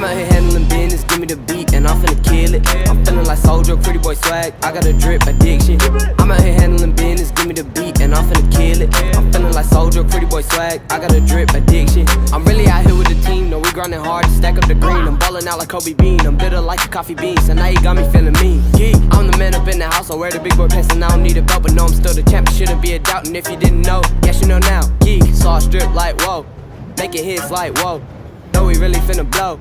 I'm out here handling business, give me the beat and I'm finna kill it. I'm feeling like Soldier, pretty boy swag, I got a drip addiction. I'm out here handling business, give me the beat and I'm finna kill it. I'm feeling like Soldier, pretty boy swag, I got a drip addiction. I'm really out here with the team, no, we grinding hard to stack up the green. I'm ballin' out like Kobe Bean, I'm bitter like a coffee bean, so now you got me feeling mean. Yeah, I'm the man up in the house, I wear the big boy pants and I don't need a belt, but no, I'm still the champ, it shouldn't be a doubt. And if you didn't know, yes you know now. Yeah, saw a strip like whoa, making hits like whoa, know we really finna blow.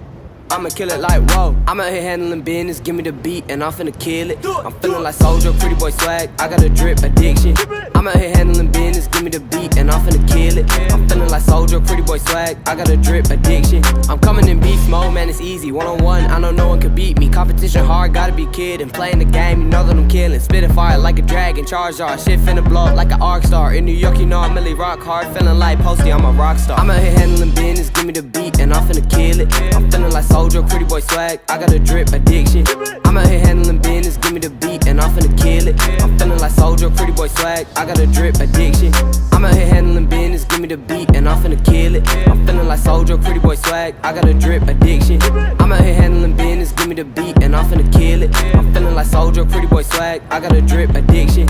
I'ma kill it like whoa. I'm out here handling business, give me the beat and I'm finna kill it. I'm feeling like Soldier, pretty boy swag, I got a drip addiction. I'm out here handling business, give me the beat and I'm finna kill it. I'm feeling like Soldier, pretty boy swag, I got a drip addiction. I'm coming in beast mode, man, it's easy. One-on-one, I know no one can beat me. Competition hard, gotta be kid. And playing the game, you know that I'm killing. Spitting fire like a dragon, Charizard. Shit finna blow up like an arc star. In New York, you know I'm really rock hard. Feeling like Posty, I'm a rock star. I'm out here handling business, give me the beat and I'm finna kill it. I'm feeling like Soldier, pretty boy swag, I got a drip addiction. I'm out here handling business, give me the beat and I'm finna kill it. I'm feeling like Soldier, pretty boy swag, I got a drip addiction. I'm out here handling business, give me the beat and I'm finna kill it. I'm feeling like Soldier, pretty boy swag, I got a drip addiction. I'm out here handling business, give me the beat and I'm finna kill it. I'm feeling like Soldier, pretty boy swag, I got a drip addiction.